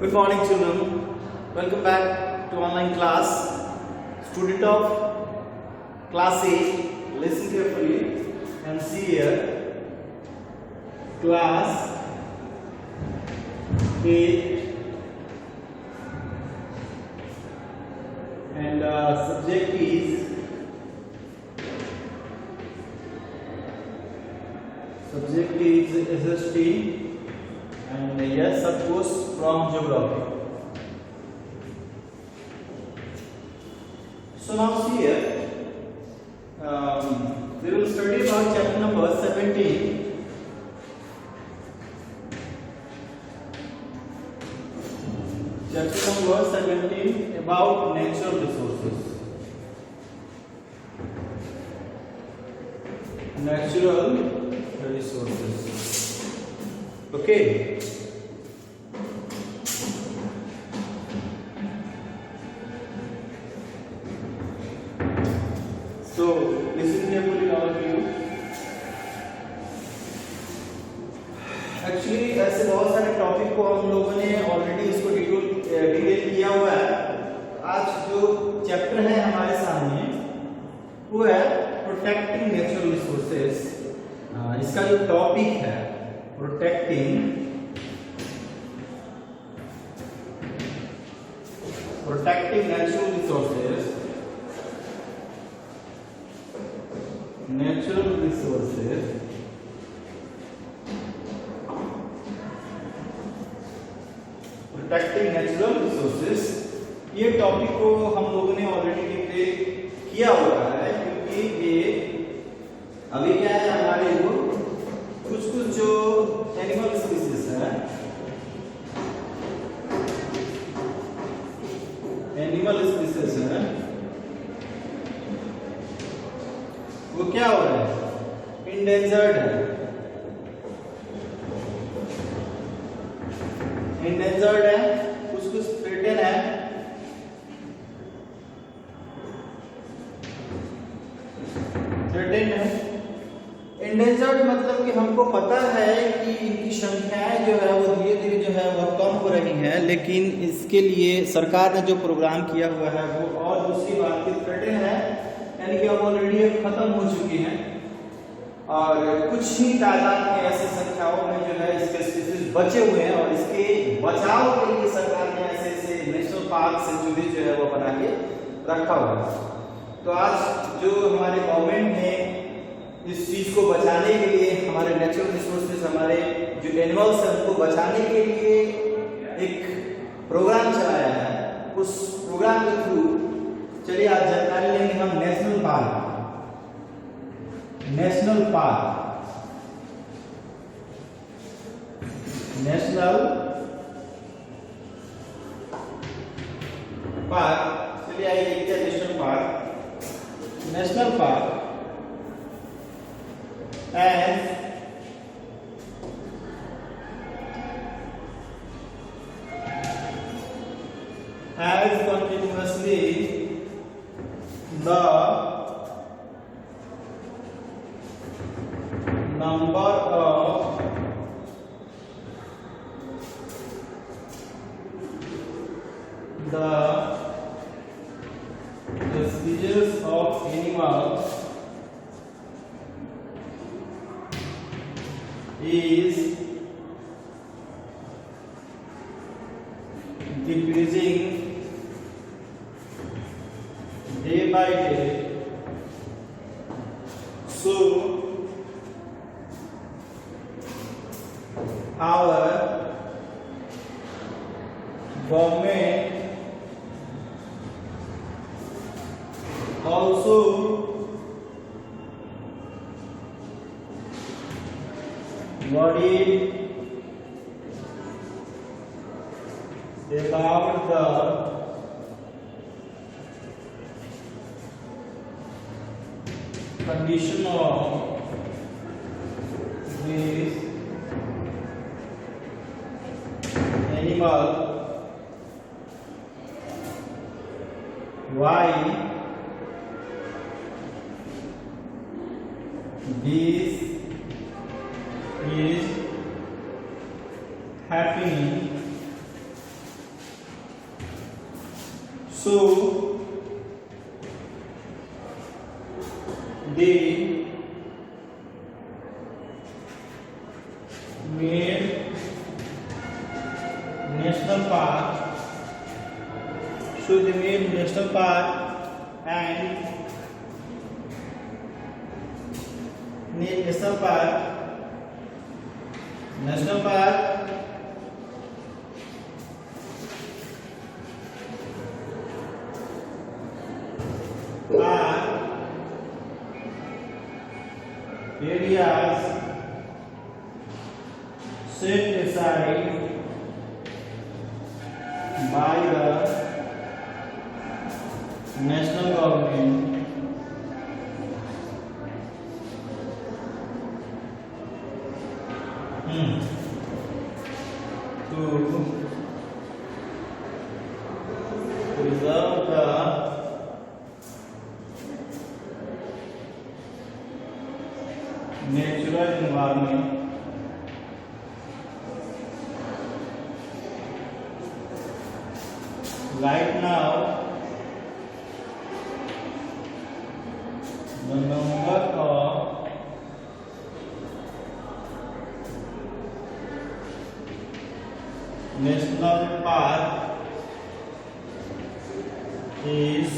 Good morning, children. Welcome back to online class. Student of class 8, listen carefully and see here. Class 8 and subject is SST. And yes, of course, from geography. So now see here, we will study about chapter number 17. Chapter number 17 about natural resources. Natural resources. Okay. So listen carefully, all of you. Actually ऐसे बहुत सारे topic को हम लोगों ने already इसको detail किया हुआ है. आज जो चैप्टर है हमारे सामने वो है प्रोटेक्टिंग नेचुरल रिसोर्सेस. इसका जो टॉपिक है protecting natural resources. Protecting natural resources, ये टॉपिक को हम लोगों ने ऑलरेडी डिटेल किया हुआ है, क्योंकि ये अभी क्या है हमारे जो कुछ जो एनिमल स्पीसीज है, वो क्या हो रहा है, इंडेंजर्ड है. कुछ थ्रेटेन है. इंडेंजर्ड मतलब कि हमको पता है कि इनकी संख्याएं जो है वो धीरे धीरे जो है वह कम हो रही हैं, लेकिन इसके लिए सरकार ने जो प्रोग्राम किया हुआ है वो, और दूसरी बात की थ्रेटेन है, यानी कि अब ऑलरेडी खत्म हो चुकी हैं और कुछ ही तादाद में ऐसी संख्याओं में जो है इसके स्पीसीज बचे हुए हैं, और इसके बचाव के लिए सरकार ने ऐसे ऐसे नेशनल पार्क सेंचुरी जो है वो बना के रखा हुआ है. तो आज जो हमारे गवर्नमेंट ने इस चीज को बचाने के लिए, हमारे नेचुरल रिसोर्सेज, हमारे जो एनिमल्स हैं उनको बचाने के लिए एक प्रोग्राम चलाया है. उस प्रोग्राम के थ्रू चलिए आज जानकारी लेंगे हम नेशनल पार्क चलिए आइए देखते हैं national park as continuously the number of the species of animals is decreasing day by day. So our government also worried about the condition of this animal. Why this is happening So they made national park. So they made national park and national park are areas set aside by the national government to preserve the natural environment right now. The number of national park is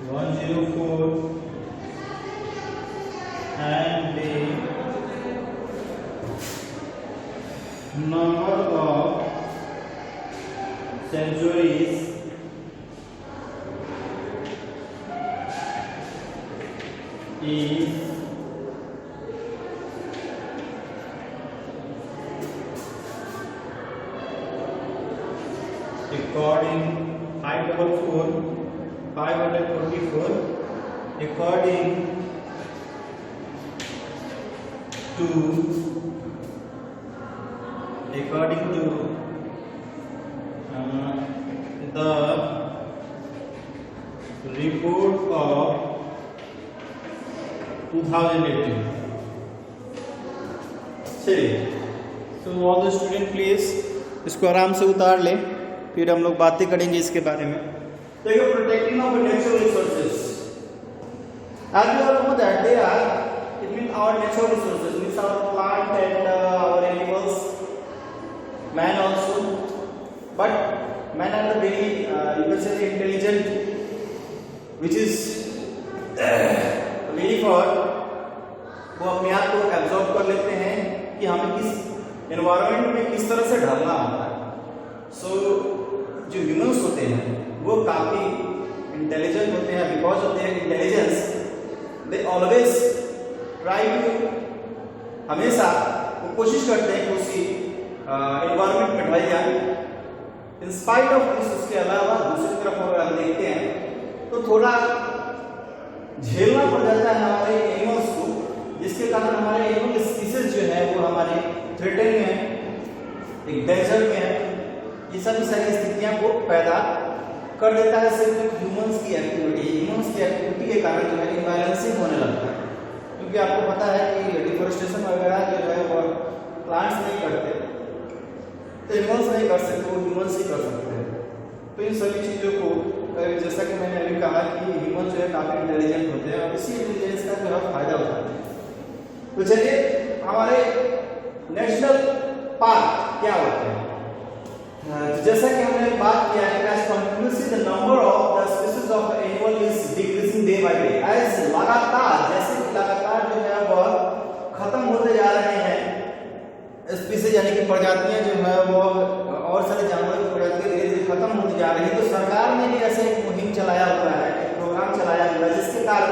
104 and the number of sanctuaries is 544 according to the report of 2018. चलिए, तो all the student please इसको आराम से उतार ले, फिर हम लोग बातें करेंगे इसके बारे में. देखो, protecting of natural resources, as you all know that they are, it means our natural resources, means our plant and our animals, man also, but man are the very you can say intelligent, which is very for वो अपने आप को absorb कर लेते हैं कि हमें किस एनवायरनमेंट में किस तरह से ढलना होता है. सो जो ह्यूमंस होते हैं वो काफी इंटेलिजेंट होते हैं. Because of their intelligence they always try to, हमेशा वो कोशिश करते हैं कि उसी एनवायरनमेंट में ढल जाए. इन स्पाइट ऑफ दिस, उसके अलावा दूसरी तरफ अगर हम देखते हैं तो थोड़ा झेलना पड़ जाता है हमारे एनिमल्स को, जिसके कारण हमारे एनिमल स्पीसीज जो है वो हमारे थ्रेटन में है, एक डेंजर में है. ये सभी सारी स्थितियां को पैदा कर देता है सिर्फ ह्यूमंस की एक्टिविटी के कारण जो है इम्बैलेंसिंग होने लगता है. क्योंकि आपको पता है कि डिफोरेस्टेशन वगैरह जो है वो प्लांट्स नहीं करते, तो एनिमल्स नहीं कर सकते, वो ह्यूमंस ही कर सकते हैं. तो इन सभी चीज़ों को, जैसा कि मैंने अभी कहा कि ह्यूमन जो है काफ़ी इंटेलिजेंट होते हैं और इसी इंटेलिजेंस का जो है फायदा उठाते हैं. तो चलिए, हमारे नेशनल पार्क क्या होते हैं? जैसा कि हमने बात किया है, as continuously the number of the species of animal is decreasing day by day, as लगातार जैसे कि लगातार जो है वह खत्म होते जा रहे हैं स्पीसीज, यानी कि प्रजातियां जो है वो और सारे जानवरों की प्रजातियां धीरे धीरे खत्म होती जा रही है. तो सरकार ने भी ऐसे एक मुहिम चलाया हुआ है, एक प्रोग्राम चलाया हुआ है, जिसके कारण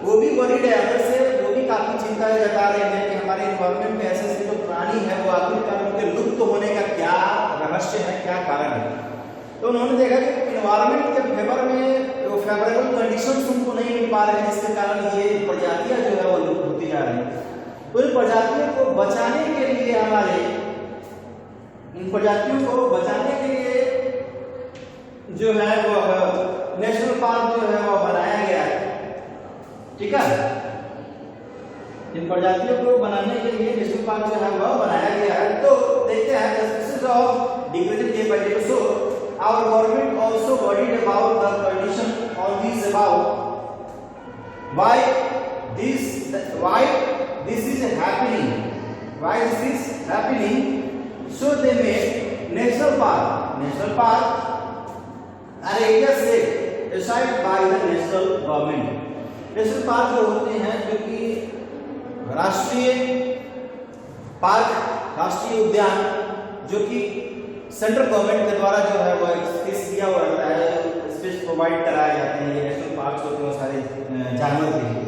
वो भी वरीड है, अंदर से वो भी काफी चिंता जता रहे हैं कि हमारे एनवायरनमेंट में ऐसे जो प्राणी है वो आखिरकार उनके लुप्त होने का क्या रहस्य है, क्या कारण है. तो उन्होंने देखा कि एनवायरनमेंट के फेवर में वो फेवरेबल कंडीशंस उनको नहीं मिल पा रहे हैं, जिसके कारण ये प्रजातियां जो है वो लुप्त होती जा रही है. तो इन प्रजातियों को बचाने के लिए जो है वो नेशनल पार्क जो है वो बनाया गया है. ठीक है, इन प्रजातियों को बनाने के लिए नेशनल पार्क जो है वह बनाया गया है। तो देखते हैं the species of decreasing day by day. So our government also worried about the condition on these about why this is happening. Why this is happening? So they made national park are areas set aside by the national government. National park जो होते हैं जो कि राष्ट्रीय park, राष्ट्रीय उद्यान जो कि सेंट्रल गवर्नमेंट के द्वारा जो है वह स्पेस दिया हुआ रहता है, स्पेस प्रोवाइड कराए जाते हैं। ये नेशनल पार्क होते हैं सारे जानवर के लिए।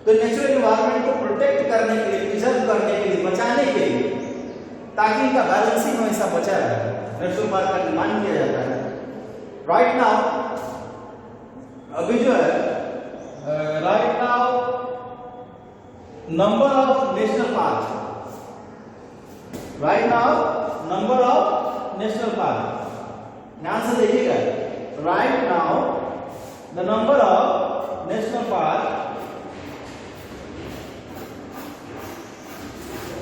तो नेचुरल एनवायरनमेंट को प्रोटेक्ट करने के लिए, प्रिजर्व करने के लिए, बचाने के लिए, ताकि इनका बैलेंसिंग हमेशा बचा रहे, नेशनल पार्क का निर्माण किया जाता है। राइट नाउ अभी जो है right now number of national park, right now number of national park, ध्यान से देखिएगा। right now the number of national park,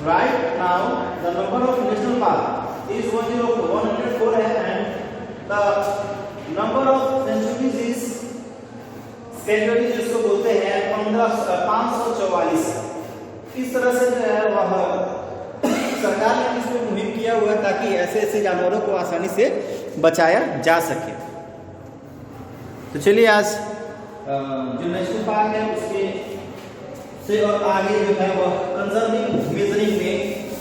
right now the number of national park is 104 है, and the number of centuries is century जिसको बोलते हैं 544। इस तरह से जो है वह सरकार ने इसको मुहिम किया हुआ ताकि ऐसे ऐसे जानवरों को आसानी से बचाया जा सके। तो चलिए आज जो नेशनल पार्क है उसके से और आगे जो है वह कंजर्विंग मेजरिंग में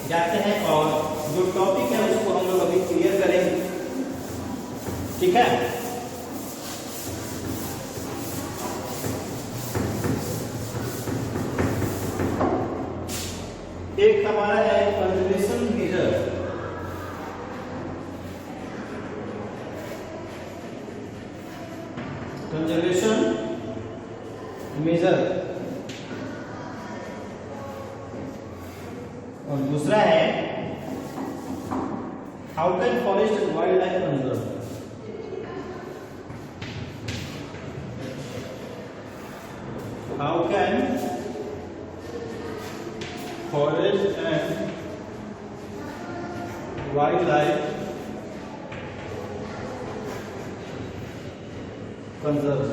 जाते हैं और जो टॉपिक है उसको हम लोग अभी क्लियर करेंगे। ठीक है, एक हमारा है कंजर्वेशन मेजर। कंजर्वेशन मेजर और दूसरा है how can forest and wild life conserve. How can forest and wildlife conserve।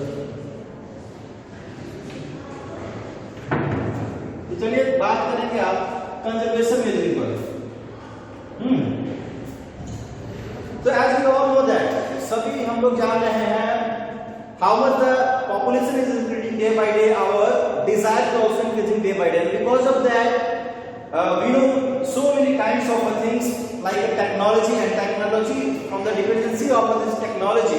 तो चलिए बात करेंगे आप कंजर्वेशन मेजरिंग पर। तो as we all know that, सभी हम लोग जान रहे हैं how much the population is increasing day by day, our desire is also increasing day by day, and because of that we know so many kinds of things like technology and technology from the dependency of this technology।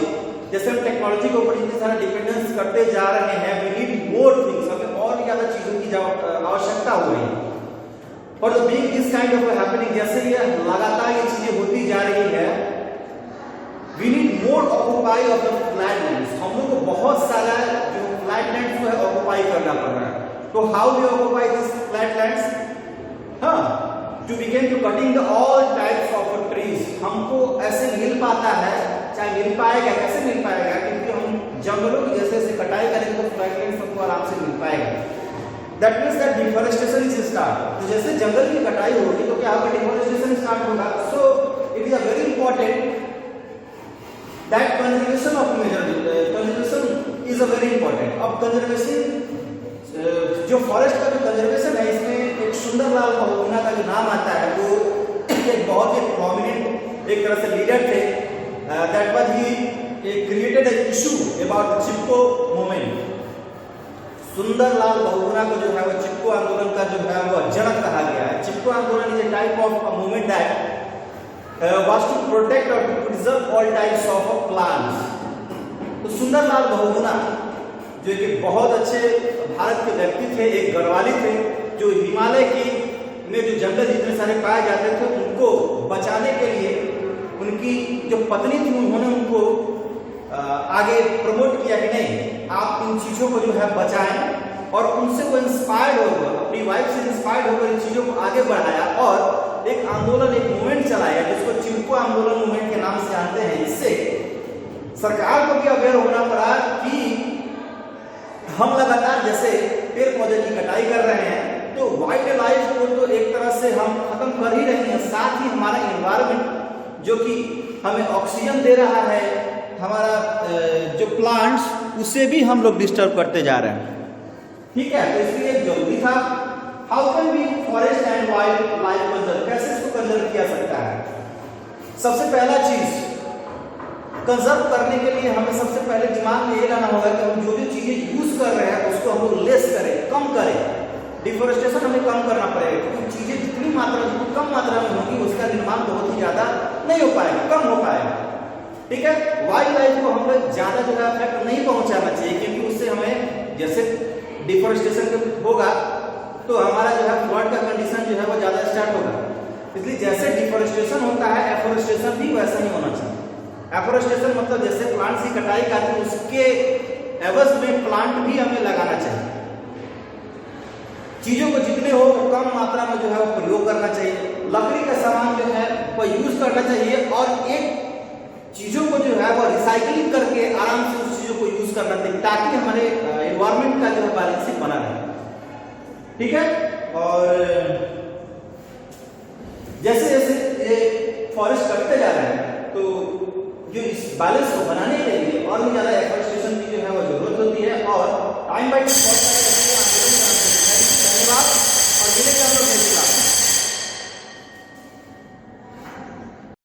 जैसे हम technology के ऊपर इतने सारा dependence करते जा रहे हैं, we need more things, हमें और ज़्यादा चीज़ों की आवश्यकता हो रही है। और the being this kind of happening, जैसे ये लगातार ये चीजें होती जा रही है, we need more occupy of the flatlands। हम लोग को बहुत सारा जो flatlands को है occupy करना पड़ रहा है। तो how we occupy these flatlands? to begin to cutting the all types of trees। हमको ऐसे मिल पाता है, चाहे मिल पाएगा, कैसे मिल पाएगा, क्योंकि हम जंगलों की जैसे जैसे कटाई करेंगे तो फ्लैटलैंड्स हमको आराम से मिल पाएगा। That means that deforestation is start। तो जैसे जंगल की कटाई होगी तो क्या होगा, deforestation स्टार्ट होगा। So it is a very important that conservation of nature, conservation is a very important। अब conservation जो फॉरेस्ट का जो कंजर्वेशन है, इसमें एक सुंदरलाल बहुगुणा का जो नाम आता है वो एक बहुत ही प्रोमिनेंट एक तरह से लीडर थे। That was he created a issue about Chipko movement. Sundarlal Bahuguna को जो है वो चिपको आंदोलन का जो है वो जनक कहा गया है। Chipko Andolan is a type of movement that was to protect और to preserve all types of plants. तो सुंदरलाल बहुगुणा जो कि बहुत अच्छे भारत के व्यक्ति थे, एक गढ़वाली थे, जो हिमालय की में जो जंगल जितने सारे पाए जाते थे उनको बचाने के लिए उनकी जो पत्नी थी उन्होंने उनको आगे प्रमोट किया कि नहीं, आप इन चीज़ों को जो है बचाएं, और उनसे वो इंस्पायर्ड होकर, अपनी वाइफ से इंस्पायर्ड होकर इन चीज़ों को आगे बढ़ाया और एक आंदोलन, एक मूवमेंट चलाया जिसको चिपको आंदोलन मूवमेंट के नाम से जानते हैं। इससे सरकार को भी अवेयर होना पड़ा कि हम लगातार जैसे पेड़ पौधे की कटाई कर रहे हैं तो वाइल्ड लाइफ को तो एक तरह से हम खत्म कर ही रहे हैं, साथ ही हमारा एनवायरनमेंट जो कि हमें ऑक्सीजन दे रहा है, हमारा जो प्लांट्स, उसे भी हम लोग डिस्टर्ब करते जा रहे हैं। ठीक है, तो इसलिए जरूरी था। How can be forest and wild life conserve, कैसे इसको कंजर्व किया सकता है? सबसे पहला चीज कंजर्व करने के लिए हमें सबसे पहले दिमाग में ये लाना होगा कि हम जो जो चीजें यूज कर रहे हैं उसको हम लोग लेस करें, कम करें। डिफोरेस्टेशन हमें कम करना पड़ेगा, क्योंकि चीजें जितनी कम मात्रा में होगी उसका निर्माण बहुत ही ज्यादा नहीं हो पाएगा, कम हो पाएगा। ठीक है, वाइल्ड लाइफ को हम लोग ज्यादा जो है इफेक्ट नहीं पहुंचाना चाहिए, क्योंकि उससे हमें जैसे डिफोरेस्टेशन होगा तो हमारा जो है फ्लड का कंडीशन जो है वो ज्यादा स्टार्ट होगा। इसलिए जैसे डिफोरेस्टेशन होता है, एफोरेस्टेशन भी वैसा ही होना चाहिए। एफोरेस्टेशन मतलब जैसे प्लांट्स की कटाई करते हैं उसके एवज में प्लांट भी हमें लगाना चाहिए। चीजों को जितने हो कम मात्रा में जो है वो प्रयोग करना चाहिए। लकड़ी का सामान जो है वो यूज करना चाहिए और एक चीजों को जो है वो रिसाइकलिंग करके आराम से उस चीजों को यूज करना चाहिए, ताकि हमारे एनवायरनमेंट का जो है बैलेंसिंग बना रहे। ठीक है, और जैसे जैसे ये फॉरेस्ट कटते जा रहे हैं तो जो इस बैलेंस को बनाने के लिए और भी ज्यादा एफोरेस्टेशन की जो